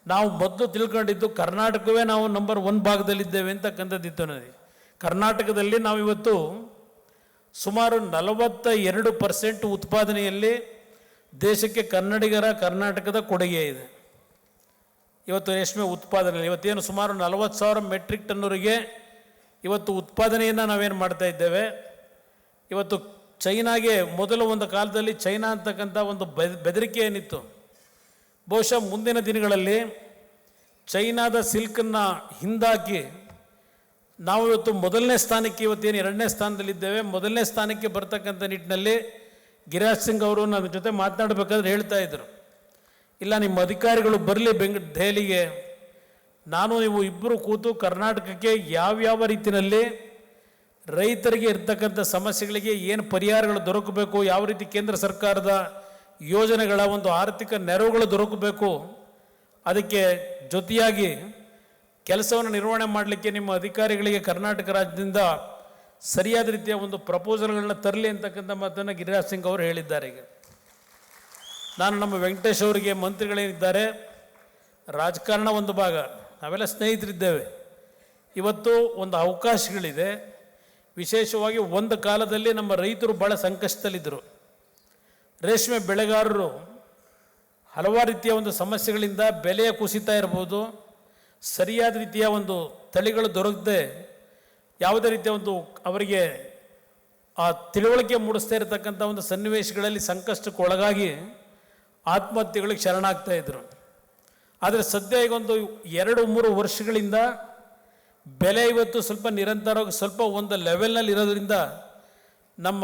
ನಾವು ಮೊದಲು ತಿಳ್ಕೊಂಡಿದ್ದು ಕರ್ನಾಟಕವೇ ನಾವು ನಂಬರ್ 1 ಭಾಗದಲ್ಲಿದ್ದೇವೆ ಅಂತಕ್ಕಂಥದ್ದಿತ್ತು ನನಗೆ. ಕರ್ನಾಟಕದಲ್ಲಿ ನಾವಿವತ್ತು ಸುಮಾರು 42% ಉತ್ಪಾದನೆಯಲ್ಲಿ ದೇಶಕ್ಕೆ ಕರ್ನಾಟಕದ ಕೊಡುಗೆ ಇದೆ. ಇವತ್ತು ರೇಷ್ಮೆ ಉತ್ಪಾದನೆ ಇವತ್ತೇನು ಸುಮಾರು 40,000 ಮೆಟ್ರಿಕ್ ಟನ್ನವರೆಗೆ ಇವತ್ತು ಉತ್ಪಾದನೆಯನ್ನು ನಾವೇನು ಮಾಡ್ತಾ ಇದ್ದೇವೆ. ಇವತ್ತು ಚೈನಾಗೆ ಮೊದಲು ಒಂದು ಕಾಲದಲ್ಲಿ ಚೈನಾ ಅಂತಕ್ಕಂಥ ಒಂದು ಬೆದರಿಕೆ ಏನಿತ್ತು, ಬಹುಶಃ ಮುಂದಿನ ದಿನಗಳಲ್ಲಿ ಚೈನಾದ ಸಿಲ್ಕನ್ನು ಹಿಂದಾಕಿ ನಾವು ಇವತ್ತು ಮೊದಲನೇ ಸ್ಥಾನಕ್ಕೆ, ಇವತ್ತೇನು 2ನೇ ಸ್ಥಾನದಲ್ಲಿದ್ದೇವೆ, ಮೊದಲನೇ ಸ್ಥಾನಕ್ಕೆ ಬರ್ತಕ್ಕಂಥ ನಿಟ್ಟಿನಲ್ಲಿ ಗಿರಿರಾಜ್ ಸಿಂಗ್ ಅವರು ನನ್ನ ಜೊತೆ ಮಾತನಾಡಬೇಕಾದ್ರೆ ಹೇಳ್ತಾ ಇದ್ದರು, ಇಲ್ಲ ನಿಮ್ಮ ಅಧಿಕಾರಿಗಳು ಬರಲಿ ದೆಹಲಿಗೆ, ನಾನು ನೀವು ಇಬ್ಬರು ಕೂತು ಕರ್ನಾಟಕಕ್ಕೆ ಯಾವ್ಯಾವ ರೀತಿಯಲ್ಲಿ ರೈತರಿಗೆ ಇರ್ತಕ್ಕಂಥ ಸಮಸ್ಯೆಗಳಿಗೆ ಏನು ಪರಿಹಾರಗಳು ದೊರಕಬೇಕು, ಯಾವ ರೀತಿ ಕೇಂದ್ರ ಸರ್ಕಾರದ ಯೋಜನೆಗಳ ಒಂದು ಆರ್ಥಿಕ ನೆರವುಗಳು ದೊರಕಬೇಕು, ಅದಕ್ಕೆ ಜೊತೆಯಾಗಿ ಕೆಲಸವನ್ನು ನಿರ್ವಹಣೆ ಮಾಡಲಿಕ್ಕೆ ನಿಮ್ಮ ಅಧಿಕಾರಿಗಳಿಗೆ ಕರ್ನಾಟಕ ರಾಜ್ಯದಿಂದ ಸರಿಯಾದ ರೀತಿಯ ಒಂದು ಪ್ರಪೋಸಲ್ಗಳನ್ನ ತರಲಿ ಅಂತಕ್ಕಂಥ ಮಾತನ್ನು ಗಿರಿರಾಜ್ ಸಿಂಗ್ ಅವರು ಹೇಳಿದ್ದಾರೆ. ಈಗ ನಾನು ನಮ್ಮ ವೆಂಕಟೇಶ್ ಅವರಿಗೆ, ಮಂತ್ರಿಗಳೇನಿದ್ದಾರೆ, ರಾಜಕಾರಣ ಒಂದು ಭಾಗ, ನಾವೆಲ್ಲ ಸ್ನೇಹಿತರಿದ್ದೇವೆ. ಇವತ್ತು ಒಂದು ಅವಕಾಶಗಳಿದೆ. ವಿಶೇಷವಾಗಿ ಒಂದು ಕಾಲದಲ್ಲಿ ನಮ್ಮ ರೈತರು ಭಾಳ ಸಂಕಷ್ಟದಲ್ಲಿದ್ದರು. ರೇಷ್ಮೆ ಬೆಳೆಗಾರರು ಹಲವಾರು ರೀತಿಯ ಒಂದು ಸಮಸ್ಯೆಗಳಿಂದ ಬೆಲೆಯ ಕುಸಿತ ಇರ್ಬೋದು, ಸರಿಯಾದ ರೀತಿಯ ಒಂದು ತಳಿಗಳು ದೊರಕದೆ ಯಾವುದೇ ರೀತಿಯ ಒಂದು ಅವರಿಗೆ ಆ ತಿಳುವಳಿಕೆ ಮೂಡಿಸ್ತಾ ಇರತಕ್ಕಂಥ ಒಂದು ಸನ್ನಿವೇಶಗಳಲ್ಲಿ ಸಂಕಷ್ಟಕ್ಕೆ ಒಳಗಾಗಿ ಆತ್ಮಹತ್ಯೆಗಳಿಗೆ ಶರಣಾಗ್ತಾ ಇದ್ದರು. ಆದರೆ ಸದ್ಯ ಈಗ ಒಂದು 2-3 ವರ್ಷಗಳಿಂದ ಬೆಲೆ ಇವತ್ತು ಸ್ವಲ್ಪ ನಿರಂತರವಾಗಿ ಸ್ವಲ್ಪ ಒಂದು ಲೆವೆಲ್ನಲ್ಲಿ ಇರೋದ್ರಿಂದ ನಮ್ಮ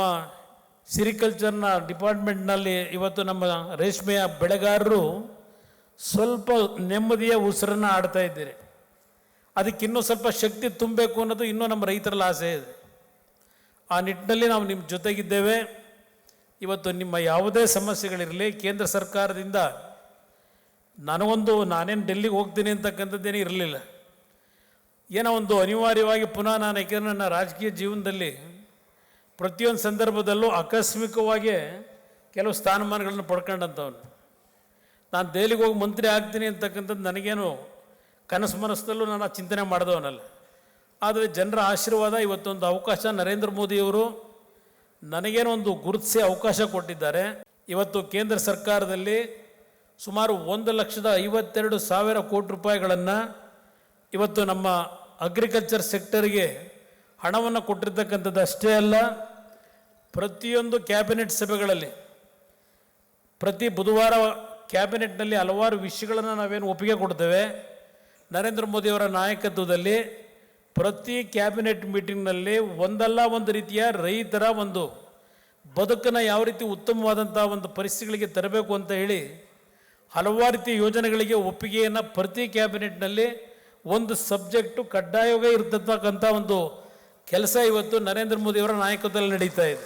ಸಿರಿಕಲ್ಚರ್ನ ಡಿಪಾರ್ಟ್ಮೆಂಟ್ನಲ್ಲಿ ಇವತ್ತು ನಮ್ಮ ರೇಷ್ಮೆಯ ಬೆಳೆಗಾರರು ಸ್ವಲ್ಪ ನೆಮ್ಮದಿಯ ಉಸಿರನ್ನು ಆಡ್ತಾ ಇದ್ದೀರಿ. ಅದಕ್ಕಿನ್ನೂ ಸ್ವಲ್ಪ ಶಕ್ತಿ ತುಂಬಬೇಕು ಅನ್ನೋದು ಇನ್ನೂ ನಮ್ಮ ರೈತರಲ್ಲಿ ಆಸೆ ಇದೆ. ಆ ನಿಟ್ಟಿನಲ್ಲಿ ನಾವು ನಿಮ್ಮ ಜೊತೆಗಿದ್ದೇವೆ. ಇವತ್ತು ನಿಮ್ಮ ಯಾವುದೇ ಸಮಸ್ಯೆಗಳಿರಲಿ, ಕೇಂದ್ರ ಸರ್ಕಾರದಿಂದ ನಾನೇನು ಡೆಲ್ಲಿಗೆ ಹೋಗ್ತೀನಿ ಅಂತಕ್ಕಂಥದ್ದೇನೇ ಇರಲಿಲ್ಲ. ಏನೋ ಒಂದು ಅನಿವಾರ್ಯವಾಗಿ ಪುನಃ ನಾನು, ಯಾಕೆಂದರೆ ನನ್ನ ರಾಜಕೀಯ ಜೀವನದಲ್ಲಿ ಪ್ರತಿಯೊಂದು ಸಂದರ್ಭದಲ್ಲೂ ಆಕಸ್ಮಿಕವಾಗಿ ಕೆಲವು ಸ್ಥಾನಮಾನಗಳನ್ನು ಪಡ್ಕೊಂಡಂಥವನು. ನಾನು ದೆಹಲಿಗೆ ಹೋಗಿ ಮಂತ್ರಿ ಆಗ್ತೀನಿ ಅಂತಕ್ಕಂಥದ್ದು ನನಗೇನು ಕನಸು ಮನಸ್ಸಲ್ಲೂ ನಾನು ಚಿಂತನೆ ಮಾಡಿದವನಲ್ಲ. ಆದರೆ ಜನರ ಆಶೀರ್ವಾದ, ಇವತ್ತೊಂದು ಅವಕಾಶ ನರೇಂದ್ರ ಮೋದಿಯವರು ನನಗೇನೋ ಒಂದು ಗುರುತಿಸಿ ಅವಕಾಶ ಕೊಟ್ಟಿದ್ದಾರೆ. ಇವತ್ತು ಕೇಂದ್ರ ಸರ್ಕಾರದಲ್ಲಿ ಸುಮಾರು 1,52,000 ಕೋಟಿ ರೂಪಾಯಿಗಳನ್ನು ಇವತ್ತು ನಮ್ಮ ಅಗ್ರಿಕಲ್ಚರ್ ಸೆಕ್ಟರ್ಗೆ ಹಣವನ್ನು ಕೊಟ್ಟಿರ್ತಕ್ಕಂಥದ್ದು ಅಷ್ಟೇ ಅಲ್ಲ, ಪ್ರತಿಯೊಂದು ಕ್ಯಾಬಿನೆಟ್ ಸಭೆಗಳಲ್ಲಿ ಪ್ರತಿ ಬುಧವಾರ ಕ್ಯಾಬಿನೆಟ್ನಲ್ಲಿ ಹಲವಾರು ವಿಷಯಗಳನ್ನು ನಾವೇನು ಒಪ್ಪಿಗೆ ಕೊಡ್ತೇವೆ. ನರೇಂದ್ರ ಮೋದಿಯವರ ನಾಯಕತ್ವದಲ್ಲಿ ಪ್ರತಿ ಕ್ಯಾಬಿನೆಟ್ ಮೀಟಿಂಗ್ನಲ್ಲಿ ಒಂದಲ್ಲ ಒಂದು ರೀತಿಯ ರೈತರ ಒಂದು ಬದುಕನ್ನು ಯಾವ ರೀತಿ ಉತ್ತಮವಾದಂಥ ಒಂದು ಪರಿಸ್ಥಿತಿಗಳಿಗೆ ತರಬೇಕು ಅಂತ ಹೇಳಿ ಹಲವಾರು ರೀತಿಯ ಯೋಜನೆಗಳಿಗೆ ಒಪ್ಪಿಗೆಯನ್ನು ಪ್ರತಿ ಕ್ಯಾಬಿನೆಟ್ನಲ್ಲಿ ಒಂದು ಸಬ್ಜೆಕ್ಟು ಕಡ್ಡಾಯವಾಗಿ ಇರ್ತಕ್ಕಂಥ ಒಂದು ಕೆಲಸ ಇವತ್ತು ನರೇಂದ್ರ ಮೋದಿಯವರ ನಾಯಕತ್ವದಲ್ಲಿ ನಡೀತಾ ಇದೆ.